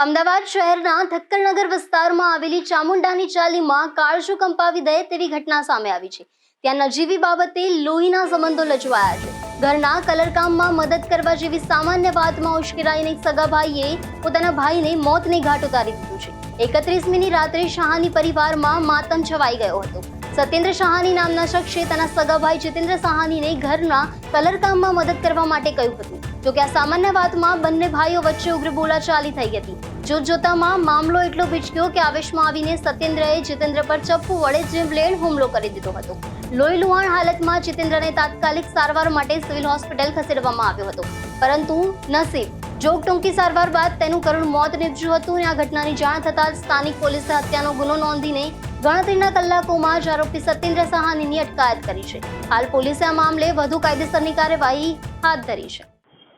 અમદાવાદ શહેરના થક્કરનગર વિસ્તારમાં આવેલી ચામુંડાની ચાલીમાં કાળજું કંપાવી દે તેવી ઘટના સામે આવી છે। ત્યાં નજીવી બાબતે લોહીના સંબંધો લચવાયા છે। ઘરના કલરકામમાં મદદ કરવા જેવી સામાન્ય વાતમાં ઉશ્કેરાઈને સગા ભાઈએ પોતાના ભાઈને મોતને ઘાટ ઉતારી દીધું છે। 31મીની રાત્રે શાહાની પરિવારમાં માતમ છવાઈ ગયો હતો। સત્યેન્દ્ર શાહાની નામના શખ્સે તેના સગા ભાઈ જીતેન્દ્ર શાહાનીને ઘરના કલરકામમાં મદદ કરવા માટે કહ્યું હતું। જો કે આ સામાન્ય વાતમાં બંને ભાઈઓ વચ્ચે ઉગ્ર બોલાચાલી થઈ હતી। જોતજોતામાં મામલો એટલો ભીચક્યો કે આવેશમાં આવીને સત્યેન્દ્રએ જીતેન્દ્ર પર ચપ્પુ વડે જીભલેણ હુમલો કરી દીધો હતો। લોહી લુહાણ હાલતમાં જીતેન્દ્રને તાત્કાલિક સારવાર માટે સિવિલ હોસ્પિટલ ખસેડવામાં આવ્યો હતો, પરંતુ નસીબ જોગ ટૂંકી સારવાર બાદ તેનું કરુણ મોત નીપજ્યું હતું। અને આ ઘટનાની જાણ થતાં સ્થાનિક પોલીસે હત્યાનો ગુનો નોંધીને ગણતરીના કલાકોમાં જ આરોપી સત્યેન્દ્ર શાહાનીની અટકાયત કરી છે। હાલ પોલીસે આ મામલે વધુ કાયદેસરની કાર્યવાહી હાથ ધરી છે।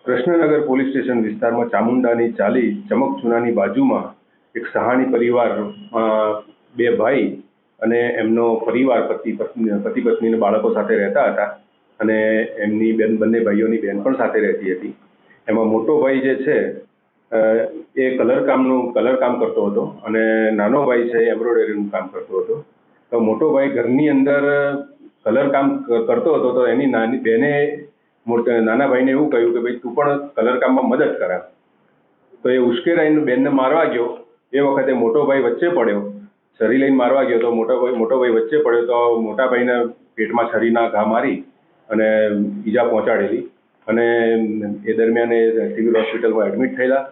કૃષ્ણનગર પોલીસ સ્ટેશન વિસ્તારમાં ચામુંડાની ચાલી ચમકચૂનાની બાજુમાં એક સહાની પરિવાર બે ભાઈ અને એમનો પરિવાર પતિ પત્ની બાળકો સાથે રહેતા હતા અને એમની બંને ભાઈઓની બેન પણ સાથે રહેતી હતી। એમાં મોટો ભાઈ જે છે એ કલરકામ કરતો હતો અને નાનો ભાઈ છે એમ્બ્રોઇડરીનું કામ કરતો હતો। તો મોટો ભાઈ ઘરની અંદર કલરકામ કરતો હતો તો એની નાની બેને નાના ભાઈને એવું કહ્યું કે ભાઈ તું પણ કલરકામમાં મદદ કરા। તો એ ઉશ્કેરાઈને બેનને મારવા ગયો। એ વખતે મોટો ભાઈ વચ્ચે પડ્યો, છરી લઈને મારવા ગયો તો મોટો ભાઈ વચ્ચે પડ્યો તો મોટા ભાઈને પેટમાં છરીના ઘા મારી અને ઈજા પહોંચાડેલી અને એ દરમિયાન એ સિવિલ હોસ્પિટલમાં એડમિટ થયેલા।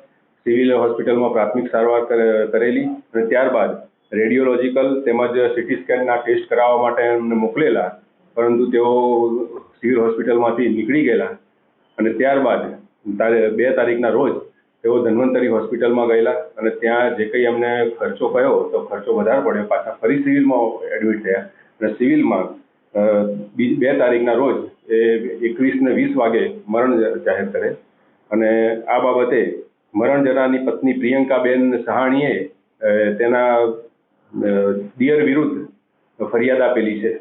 સિવિલ હોસ્પિટલમાં પ્રાથમિક સારવાર કરેલી અને ત્યારબાદ રેડિયોલોજીકલ તેમજ સીટી સ્કેનના ટેસ્ટ કરાવવા માટે એમને મોકલેલા, પરંતુ તેઓ સિવિલ હોસ્પિટલમાંથી નીકળી ગયેલા અને ત્યારબાદ 2 તારીખના રોજ તેઓ ધન્વંતરી હોસ્પિટલમાં ગયેલા અને ત્યાં જે કંઈ એમને ખર્ચો કયો તો ખર્ચો વધારે પડ્યો, પાછા ફરી સિવિલમાં એડમિટ થયા અને સિવિલમાં 2 તારીખના રોજ એ 21:20 વાગે મરણ જાહેર કરે અને આ બાબતે મરણ જનારની પત્ની પ્રિયંકાબેન સહાણીએ તેના દિયર વિરુદ્ધ ફરિયાદ આપેલી છે।